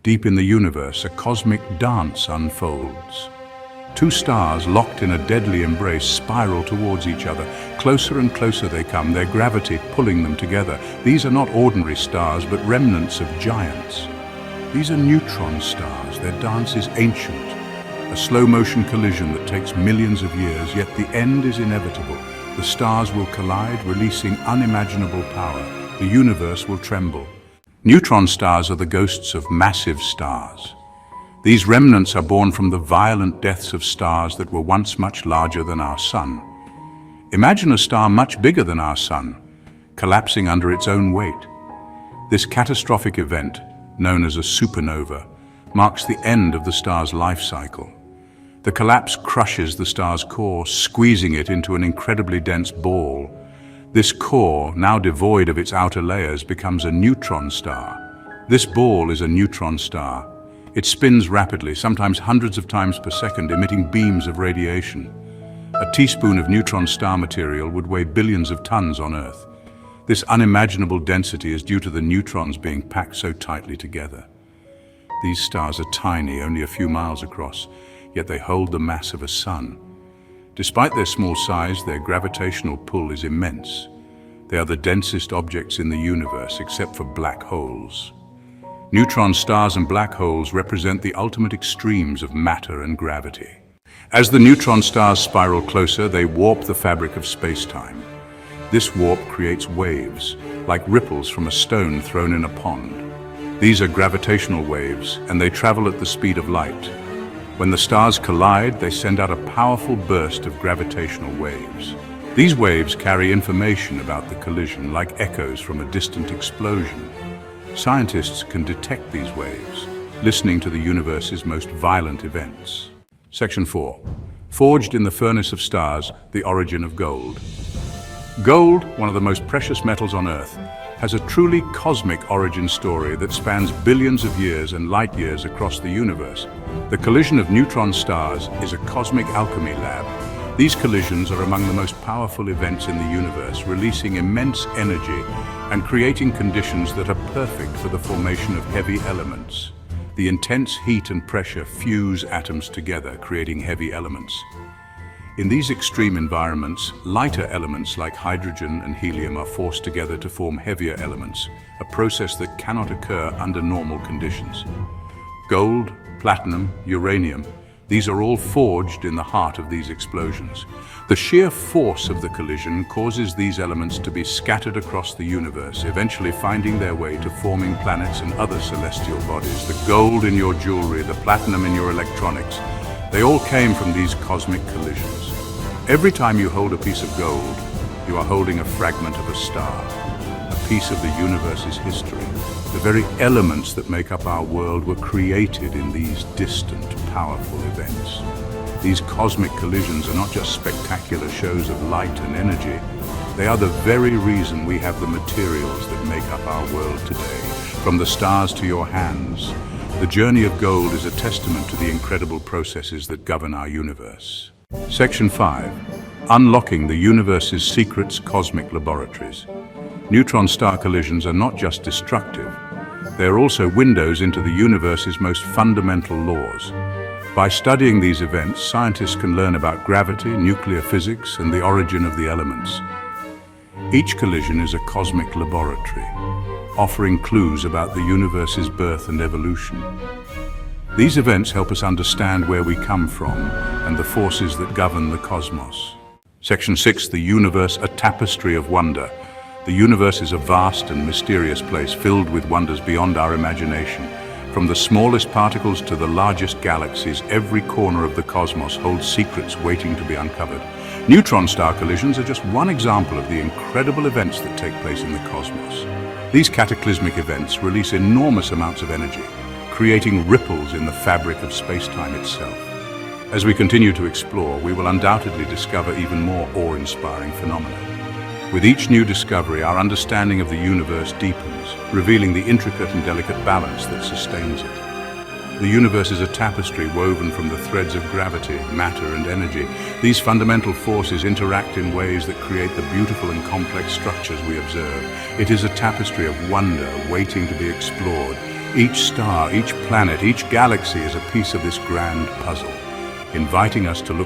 Deep in the universe, a cosmic dance unfolds. Two stars, locked in a deadly embrace, spiral towards each other. Closer and closer they come, their gravity pulling them together. These are not ordinary stars, but remnants of giants. These are neutron stars. Their dance is ancient, a slow-motion collision that takes millions of years, yet the end is inevitable. The stars will collide, releasing unimaginable power. The universe will tremble. Neutron stars are the ghosts of massive stars. These remnants are born from the violent deaths of stars that were once much larger than our Sun. Imagine a star much bigger than our Sun, collapsing under its own weight. This catastrophic event, known as a supernova, marks the end of the star's life cycle. The collapse crushes the star's core, squeezing it into an incredibly dense ball. This core, now devoid of its outer layers, becomes a neutron star. This ball is a neutron star. It spins rapidly, sometimes hundreds of times per second, emitting beams of radiation. A teaspoon of neutron star material would weigh billions of tons on Earth. This unimaginable density is due to the neutrons being packed so tightly together. These stars are tiny, only a few miles across, yet they hold the mass of a sun. Despite their small size, their gravitational pull is immense. They are the densest objects in the universe, except for black holes. Neutron stars and black holes represent the ultimate extremes of matter and gravity. As the neutron stars spiral closer, they warp the fabric of space-time. This warp creates waves, like ripples from a stone thrown in a pond. These are gravitational waves, and they travel at the speed of light. When the stars collide, they send out a powerful burst of gravitational waves. These waves carry information about the collision, like echoes from a distant explosion. Scientists can detect these waves, listening to the universe's most violent events. Section 4. Forged in the furnace of stars, the origin of gold. Gold, one of the most precious metals on Earth, has a truly cosmic origin story that spans billions of years and light years across the universe. The collision of neutron stars is a cosmic alchemy lab. These collisions are among the most powerful events in the universe, releasing immense energy and creating conditions that are perfect for the formation of heavy elements. The intense heat and pressure fuse atoms together, creating heavy elements. In these extreme environments, lighter elements like hydrogen and helium are forced together to form heavier elements, a process that cannot occur under normal conditions. Gold, platinum, uranium, these are all forged in the heart of these explosions. The sheer force of the collision causes these elements to be scattered across the universe, eventually finding their way to forming planets and other celestial bodies. The gold in your jewelry, the platinum in your electronics, they all came from these cosmic collisions. Every time you hold a piece of gold, you are holding a fragment of a star, a piece of the universe's history. The very elements that make up our world were created in these distant, powerful events. These cosmic collisions are not just spectacular shows of light and energy. They are the very reason we have the materials that make up our world today. From the stars to your hands, the journey of gold is a testament to the incredible processes that govern our universe. Section 5. Unlocking the universe's secrets, cosmic laboratories. Neutron star collisions are not just destructive, they are also windows into the universe's most fundamental laws. By studying these events, scientists can learn about gravity, nuclear physics, and the origin of the elements. Each collision is a cosmic laboratory, offering clues about the universe's birth and evolution. These events help us understand where we come from and the forces that govern the cosmos. Section 6. The universe, a tapestry of wonder. The universe is a vast and mysterious place filled with wonders beyond our imagination. From the smallest particles to the largest galaxies, every corner of the cosmos holds secrets waiting to be uncovered. Neutron star collisions are just one example of the incredible events that take place in the cosmos. These cataclysmic events release enormous amounts of energy, creating ripples in the fabric of space-time itself. As we continue to explore, we will undoubtedly discover even more awe-inspiring phenomena. With each new discovery, our understanding of the universe deepens, revealing the intricate and delicate balance that sustains it. The universe is a tapestry woven from the threads of gravity, matter, and energy. These fundamental forces interact in ways that create the beautiful and complex structures we observe. It is a tapestry of wonder waiting to be explored, Each star, each planet, each galaxy is a piece of this grand puzzle, inviting us to look